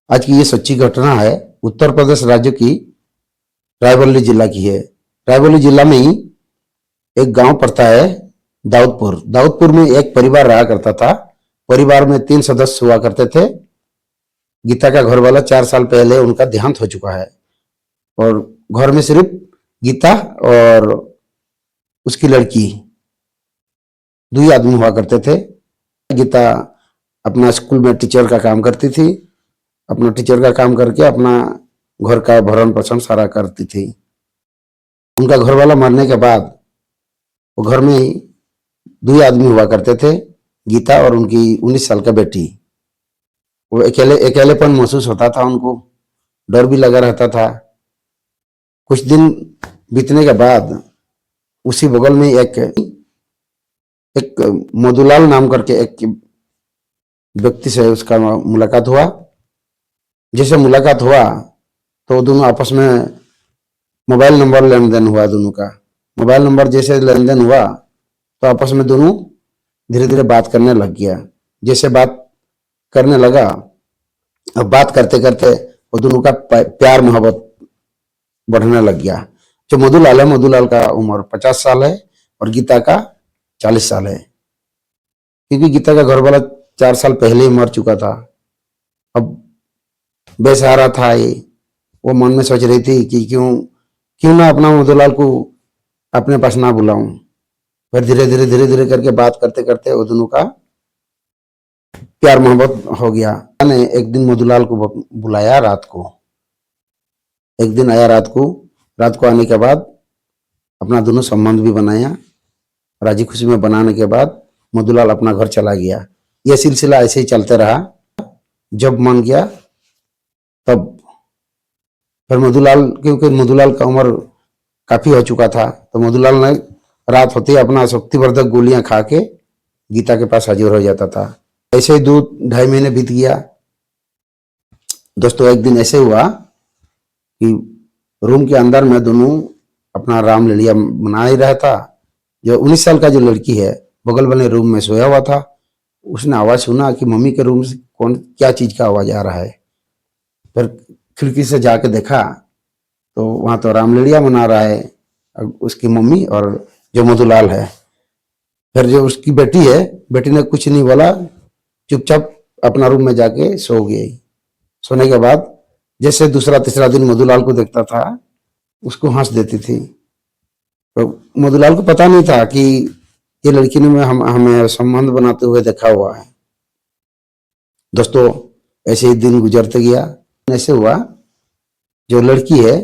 आज की ये सच्ची घटना है। उत्तर प्रदेश राज्य की रायबरेली जिला की है। रायबरेली जिला में ही एक गांव पड़ता है दाऊदपुर। दाऊदपुर में एक परिवार रहा करता था। परिवार में 3 सदस्य हुआ करते थे। गीता का घर वाला 4 साल पहले उनका देहांत हो चुका है और घर में सिर्फ गीता और उसकी लड़की 2 ही आदमी हुआ करते थे। गीता अपना स्कूल में टीचर का काम करती थी। अपना टीचर का काम करके अपना घर का भरण पोषण सारा करती थी। उनका घर वाला मरने के बाद वो घर में ही 2 ही आदमी हुआ करते थे, गीता और उनकी 19 साल का बेटी। वो अकेलेपन महसूस होता था उनको, डर भी लगा रहता था। कुछ दिन बीतने के बाद उसी बगल में एक मधुलाल नाम करके एक व्यक्ति से उसका मुलाकात हुआ। जैसे मुलाकात हुआ तो दोनों आपस में मोबाइल नंबर लेन देन हुआ। दोनों का मोबाइल नंबर जैसे लेन देन हुआ तो आपस में दोनों धीरे धीरे बात करने लग गया। जैसे बात करने लगा, अब बात करते करते वो दोनों का प्यार मोहब्बत बढ़ने लग गया। जो मधुलाल है, मधुलाल का उम्र 50 साल है और गीता का 40 साल है। क्योंकि गीता का घर वाला 4 साल पहले ही मर चुका था। अब बेसहारा था ये। वो मन में सोच रही थी कि क्यों ना अपना मधुलाल को अपने पास ना बुलाऊं। फिर धीरे धीरे करके बात करते करते वो दोनों का प्यार मोहब्बत हो गया। मैंने एक दिन मधुलाल को बुलाया रात को। एक दिन आया रात को आने के बाद अपना दोनों संबंध भी बनाया। राजी खुशी में बनाने के बाद मधुलाल अपना घर चला गया। यह सिलसिला ऐसे ही चलते रहा। जब मन गया तब फिर मधुलाल, क्योंकि मधुलाल का उम्र काफी हो चुका था, तो मधुलाल ने रात होते ही अपना शक्तिवर्धक गोलियां खा के गीता के पास हाजिर हो जाता था। ऐसे ही 2-2.5 महीने बीत गया। दोस्तों, एक दिन ऐसे हुआ कि रूम के अंदर में दोनों अपना रामलीला मना ही रहा था। जो 19 साल का जो लड़की है बगल वाले रूम में सोया हुआ था। उसने आवाज सुना कि मम्मी के रूम से क्या चीज का आवाज आ रहा है। फिर खिड़की से जाके देखा तो वहां तो रामलीला मना रहा है उसकी मम्मी और जो मधुलाल है। फिर जो उसकी बेटी है, बेटी ने कुछ नहीं बोला, चुपचाप अपना रूम में जाके सो गई। सोने के बाद जैसे दूसरा तीसरा दिन मधुलाल को देखता था, उसको हंस देती थी। तो मधुलाल को पता नहीं था कि ये लड़की ने हमें संबंध बनाते हुए देखा हुआ है। दोस्तों, ऐसे ही दिन गुजरते गया। ऐसे हुआ, जो लड़की है,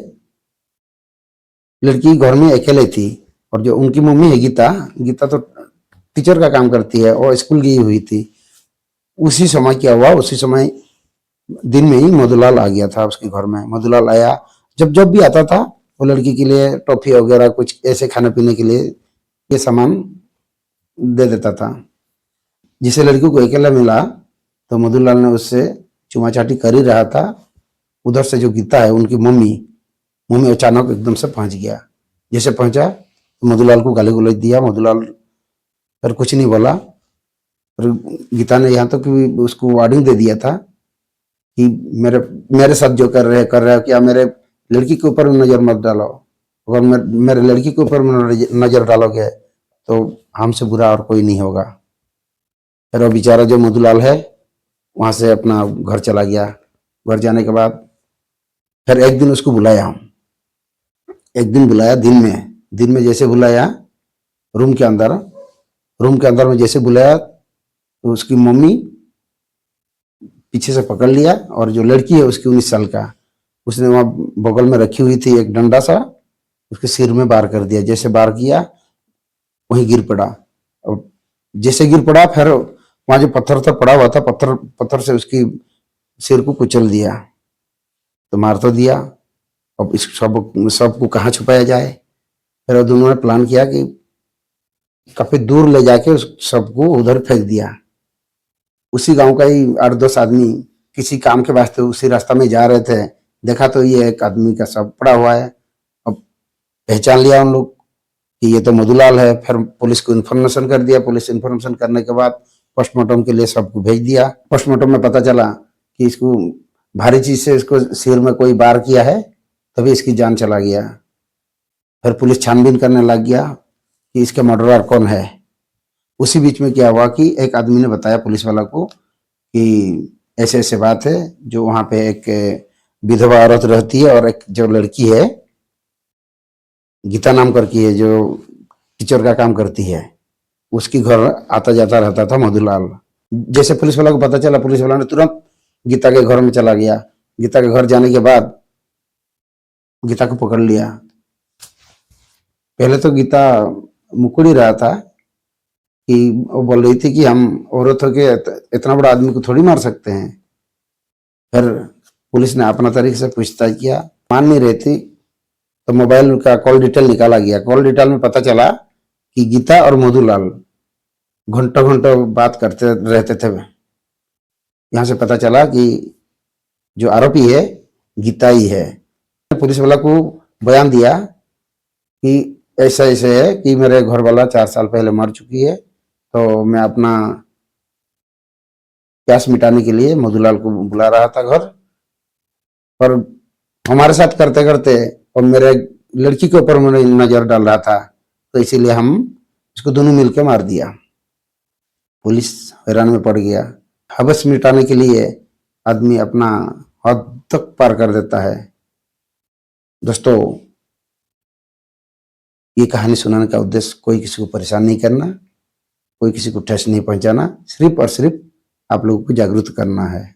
लड़की घर में अकेले थी और जो उनकी मम्मी है गीता तो टीचर का काम करती है और स्कूल गई हुई थी। उसी समय क्या हुआ, उसी समय दिन में ही मधुलाल आ गया था उसके घर में। मधुलाल आया, जब भी आता था वो लड़की के लिए टॉफी वगैरह कुछ ऐसे खाने पीने के लिए ये सामान दे देता था। जिसे लड़की को अकेला मिला तो मधुलाल ने उससे चुमा चाटी कर ही रहा था। उधर से जो गीता है, उनकी मम्मी अचानक एकदम से पहुंच गया। जैसे पहुंचा तो मधुलाल को गाली गलौज दिया। मधुलाल फिर कुछ नहीं बोला। और गीता ने यहाँ तक कि उसको वार्निंग दे दिया था कि मेरे साथ जो कर रहे हो, क्या मेरे लड़की के ऊपर नजर मत डालो। अगर मेरे लड़की के ऊपर नजर डालोगे तो हमसे बुरा और कोई नहीं होगा। फिर वो बेचारा जो मधुलाल है वहां से अपना घर चला गया। घर जाने के बाद फिर एक दिन उसको बुलाया। एक दिन बुलाया दिन में जैसे बुलाया रूम के अंदर में जैसे बुलाया तो उसकी मम्मी पीछे से पकड़ लिया और जो लड़की है उसकी 19 साल का, उसने वहां बगल में रखी हुई थी एक डंडा सा, उसके सिर में वार कर दिया। जैसे वार किया वहीं गिर पड़ा। और जैसे गिर पड़ा फिर वहां जो पत्थर पड़ा हुआ था, पत्थर से उसकी सिर को कुचल दिया। तो मार तो दिया, अब इस सबको कहाँ छुपाया जाए। फिर दोनों ने प्लान किया कि काफी दूर ले जाके उस सबको उधर फेंक दिया। उसी गांव का ही 8-10 आदमी किसी काम के वास्ते उसी रास्ता में जा रहे थे। देखा तो ये एक आदमी का शव पड़ा हुआ है। अब पहचान लिया उन लोग कि ये तो मधुलाल है। फिर पुलिस को इन्फॉर्मेशन कर दिया। पुलिस इन्फॉर्मेशन करने के बाद पोस्टमार्टम के लिए सबको भेज दिया। पोस्टमार्टम में पता चला कि इसको भारी चीज से इसको सिर में कोई वार किया है, तभी इसकी जान चला गया। फिर पुलिस छानबीन करने लग गया कि इसके मर्डरर कौन है। उसी बीच में क्या हुआ कि एक आदमी ने बताया पुलिस वाला को कि ऐसे ऐसे बात है, जो वहां पे एक विधवा औरत रहती है और एक जो लड़की है गीता नाम करके है, जो टीचर का काम करती है, उसकी घर आता जाता रहता था मधुलाल। जैसे पुलिस वाला को पता चला, पुलिस वाला ने तुरंत गीता के घर में चला गया। गीता के घर जाने के बाद गीता को पकड़ लिया। पहले तो गीता मुकुड़ ही रहा था कि वो बोल रही थी कि हम औरत होके इतना बड़ा आदमी को थोड़ी मार सकते हैं। फिर पुलिस ने अपना तरीके से पूछताछ किया, मान नहीं रही थी, तो मोबाइल का कॉल डिटेल निकाला गया। कॉल डिटेल में पता चला कि गीता और मधुलाल घंटों घंटों बात करते रहते थे। यहाँ से पता चला कि जो आरोपी है गीता ही है। पुलिस वाला को बयान दिया कि ऐसा ऐसे है कि मेरे घर वाला 4 साल पहले मर चुकी है, तो मैं अपना प्यास मिटाने के लिए मधुलाल को बुला रहा था घर पर, हमारे साथ करते करते और मेरे लड़की के ऊपर मैंने नजर डाल रहा था, तो इसीलिए हम इसको दोनों मिलकर मार दिया। पुलिस हैरान में पड़ गया। हवस मिटाने के लिए आदमी अपना हद तक पार कर देता है। दोस्तों, ये कहानी सुनाने का उद्देश्य कोई किसी को परेशान नहीं करना, कोई किसी को ठेस नहीं पहुंचाना, सिर्फ और सिर्फ आप लोगों को जागरूक करना है।